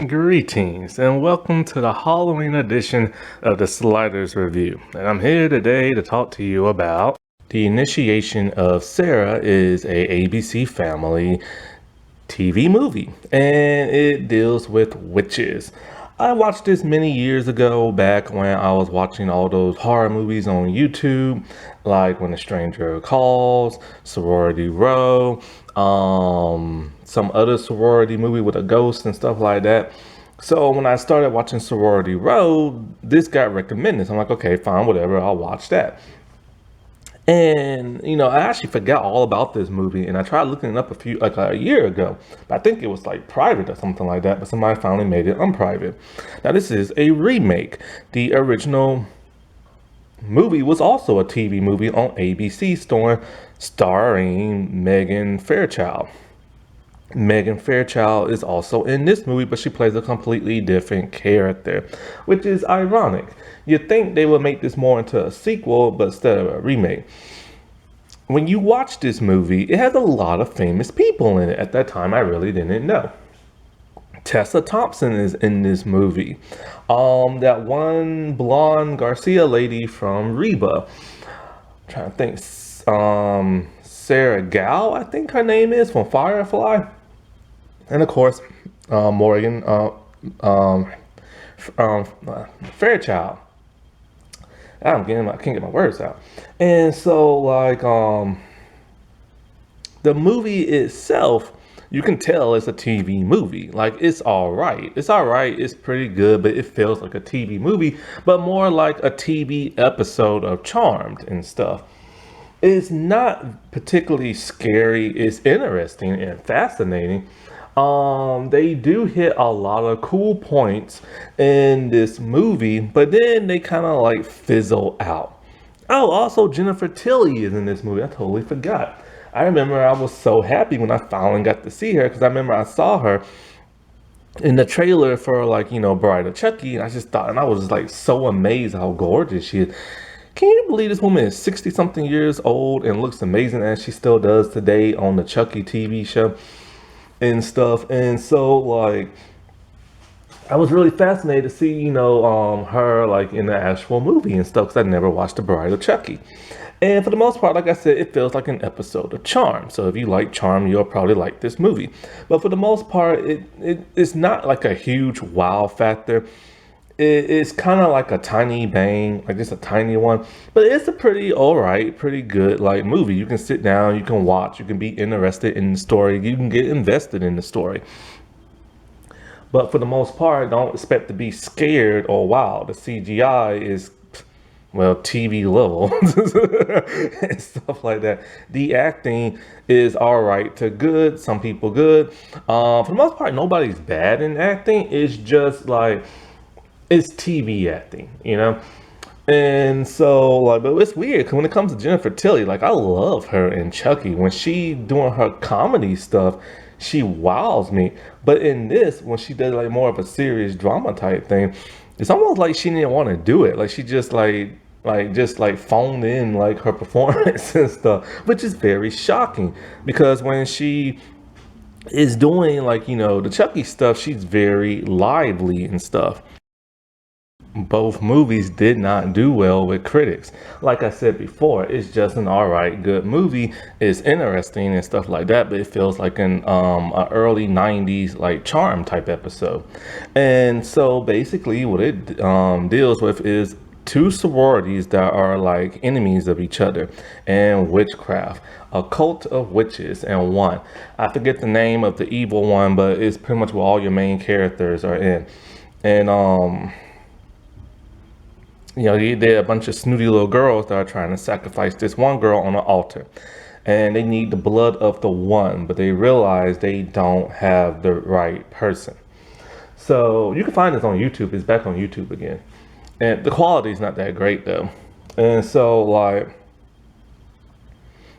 Greetings and welcome to the Halloween edition of the Sliders Review. And I'm here today to talk to you about The Initiation of Sarah is a ABC Family TV movie, and it deals with witches. I watched this many years ago, back when I was watching all those horror movies on YouTube, like When a Stranger Calls, Sorority Row, some other sorority movie with a ghost and stuff like that. So when I started watching Sorority Row, this got recommended. So I'm like, okay, fine, whatever, I'll watch that. And I actually forgot all about this movie, and I tried looking it up a year ago, but I think it was like private or something like that. But somebody finally made it unprivate. Now this is a remake. The original movie was also a TV movie on ABC, starring Megan Fairchild. Megan Fairchild is also in this movie, but she plays a completely different character, which is ironic. You'd think they would make this more into a sequel, but instead of a remake. When you watch this movie, it has a lot of famous people in it. At that time, I really didn't know. Tessa Thompson is in this movie. That one blonde Garcia lady from Reba. I'm trying to think. Sarah Gao, I think her name is, from Firefly. And of course, Morgan Fairchild. I can't get my words out. And so, the movie itself, you can tell it's a TV movie. Like, it's all right. It's all right. It's pretty good, but it feels like a TV movie, but more like a TV episode of Charmed and stuff. It's not particularly scary. It's interesting and fascinating. They do hit a lot of cool points in this movie, but then they kind of like fizzle out. Oh, also Jennifer Tilly is in this movie. I totally forgot. I remember I was so happy when I finally got to see her, because I remember I saw her in the trailer for Bride of Chucky, and I just thought, and I was just like so amazed how gorgeous she is. Can you believe this woman is 60 something years old and looks amazing as she still does today on the Chucky TV show and stuff? And so I was really fascinated to see her like in the actual movie and stuff, because I never watched The Bride of Chucky. And for the most part, like I said, it feels like an episode of Charm. So if you like Charm, you'll probably like this movie. But for the most part, it's not like a huge wow factor. It's kind of like a tiny bang, like just a tiny one, but it's a pretty alright, pretty good like movie. You can sit down, you can watch, you can be interested in the story, you can get invested in the story. But for the most part, don't expect to be scared or wow. The CGI is, well, TV level and stuff like that. The acting is all right to good. Some people good. For the most part, nobody's bad in acting. It's just like, it's TV acting, And so, but it's weird, because when it comes to Jennifer Tilly, like, I love her in Chucky. When she doing her comedy stuff, she wows me. But in this, when she does like more of a serious drama type thing, it's almost like she didn't want to do it. Like, she just just phoned in like her performance and stuff, which is very shocking, because when she is doing the Chucky stuff, she's very lively and stuff. Both movies did not do well with critics. Like I said before, it's just an alright good movie. It's interesting and stuff like that, but it feels like an a early 90s like Charm type episode. And so basically what it deals with is two sororities that are like enemies of each other, and witchcraft, a cult of witches. And one, I forget the name of the evil one, but it's pretty much what all your main characters are in. And they're a bunch of snooty little girls that are trying to sacrifice this one girl on an altar. And they need the blood of the one, but they realize they don't have the right person. So you can find this on YouTube. It's back on YouTube again. And the quality is not that great, though. And so,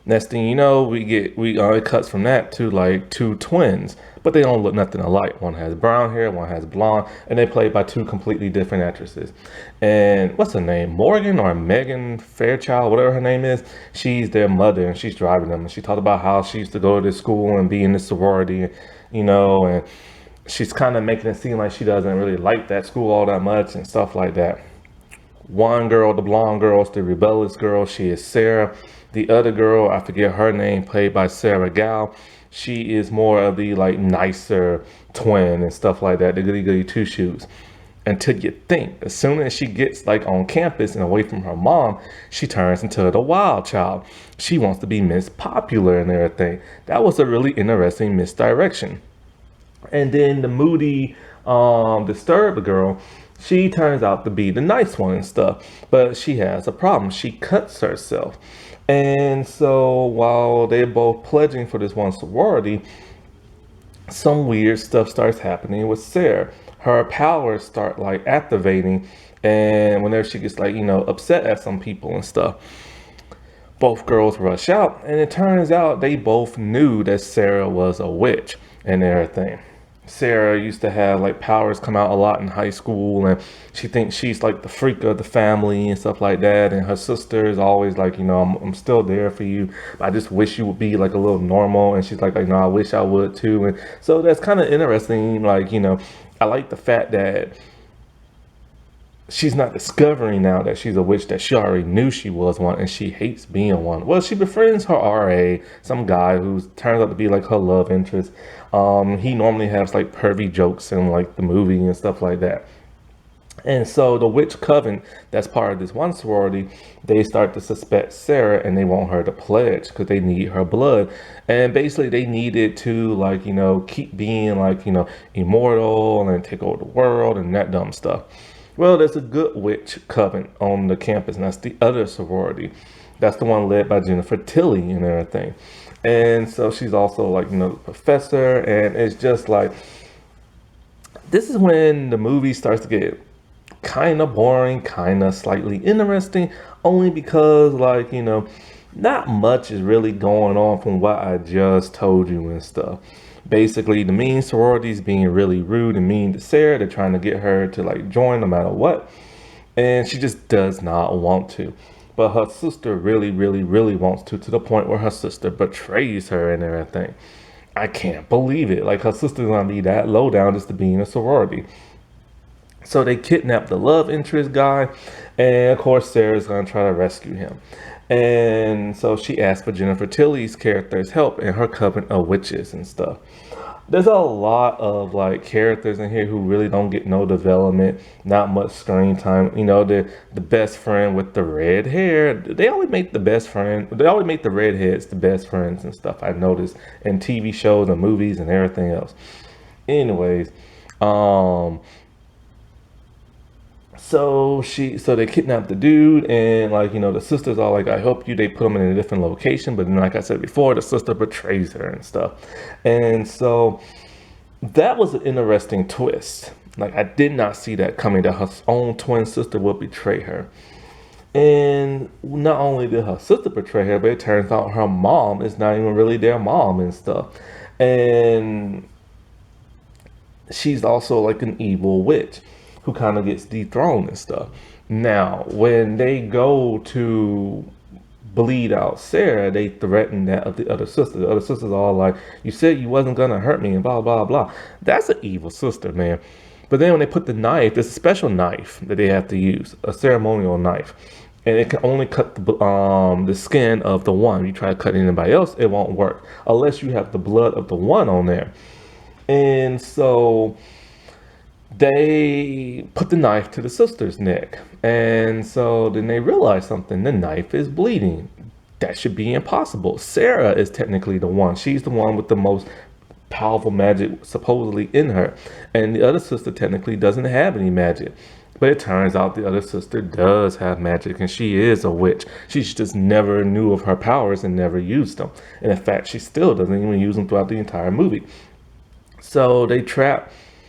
next thing you know, it cuts from that to like two twins, but they don't look nothing alike. One has brown hair, one has blonde, and they played by two completely different actresses. And what's her name? Morgan or Megan Fairchild, whatever her name is. She's their mother, and she's driving them. And she talked about how she used to go to this school and be in this sorority, and she's kind of making it seem like she doesn't really like that school all that much and stuff like that. One girl, the blonde girl, is the rebellious girl. She is Sarah. The other girl, I forget her name, played by Sarah Gal. She is more of the like nicer twin and stuff like that, the goody goody two shoes. Until you think, as soon as she gets like on campus and away from her mom, she turns into the wild child. She wants to be Miss Popular and everything. That was a really interesting misdirection. And then the moody, disturbed girl, she turns out to be the nice one and stuff. But she has a problem. She cuts herself. And so while they're both pledging for this one sorority, some weird stuff starts happening with Sarah. Her powers start like activating, and whenever she gets like, upset at some people and stuff, both girls rush out, and it turns out they both knew that Sarah was a witch and everything. Sarah used to have like powers come out a lot in high school, and she thinks she's like the freak of the family and stuff like that. And her sister is always like, I'm still there for you. I just wish you would be like a little normal. And she's like, no, I wish I would too. And so that's kind of interesting. Like, I like the fact that she's not discovering now that she's a witch, that she already knew she was one and she hates being one. Well, she befriends her RA, some guy who turns out to be like her love interest. He normally has like pervy jokes in like the movie and stuff like that. And so the witch coven that's part of this one sorority, they start to suspect Sarah and they want her to pledge because they need her blood. And basically they needed to like, keep being like, immortal and take over the world and that dumb stuff. Well, there's a good witch coven on the campus, and that's the other sorority. That's the one led by Jennifer Tilly and everything. And so she's also like, the professor, and it's just like, this is when the movie starts to get kind of boring, kind of slightly interesting, only because like, not much is really going on from what I just told you and stuff. Basically, the mean sororities being really rude and mean to Sarah. They're trying to get her to like join no matter what. And she just does not want to. But her sister really, really, really wants to the point where her sister betrays her and everything. I can't believe it. Like her sister's gonna be that low down just to be in a sorority. So they kidnap the love interest guy. And of course, Sarah's gonna try to rescue him. And so she asked for Jennifer Tilly's character's help in her coven of witches and stuff. There's a lot of like characters in here who really don't get no development, not much screen time. The best friend with the red hair. They always make the best friend. They always make the redheads the best friends and stuff. I noticed in TV shows and movies and everything else. Anyways, so they kidnap the dude, and like, the sisters are like, I help you. They put him in a different location, but then like I said before, the sister betrays her and stuff. And so that was an interesting twist. Like I did not see that coming, that her own twin sister would betray her. And not only did her sister betray her, but it turns out her mom is not even really their mom and stuff. And she's also like an evil witch who kind of gets dethroned and stuff. Now, when they go to bleed out Sarah, they threaten that of the other sister. The other sisters are all like, you said you wasn't gonna hurt me and blah, blah, blah. That's an evil sister, man. But then when they put the knife, there's a special knife that they have to use, a ceremonial knife. And it can only cut the skin of the one. If you try to cut anybody else, it won't work. Unless you have the blood of the one on there. And so they put the knife to the sister's neck. And so then they realize something. The knife is bleeding. That should be impossible. Sarah is technically the one. She's the one with the most powerful magic supposedly in her. And the other sister technically doesn't have any magic. But it turns out the other sister does have magic, and she is a witch. She just never knew of her powers and never used them. And in fact, she still doesn't even use them throughout the entire movie. So they try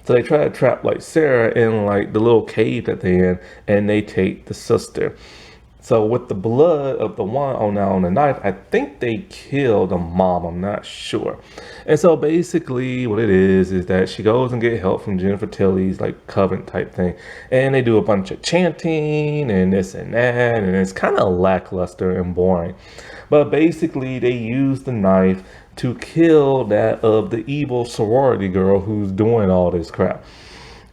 to trap like Sarah in like the little cave that they're in, and they take the sister. So with the blood of the one on the knife, I think they killed the mom. I'm not sure. And so basically what it is that she goes and get help from Jennifer Tilly's like coven type thing. And they do a bunch of chanting and this and that. And it's kind of lackluster and boring. But basically they use the knife to kill that of the evil sorority girl who's doing all this crap.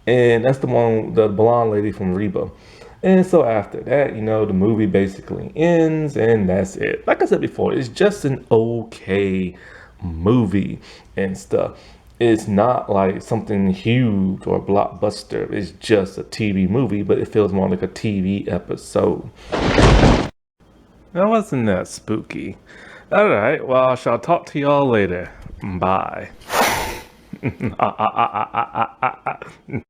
And that's the one, the blonde lady from Reba. And so after that, the movie basically ends, and that's it. Like I said before, it's just an okay movie and stuff. It's not like something huge or blockbuster. It's just a TV movie, but it feels more like a TV episode. That wasn't that spooky. All right, well, I shall talk to y'all later. Bye.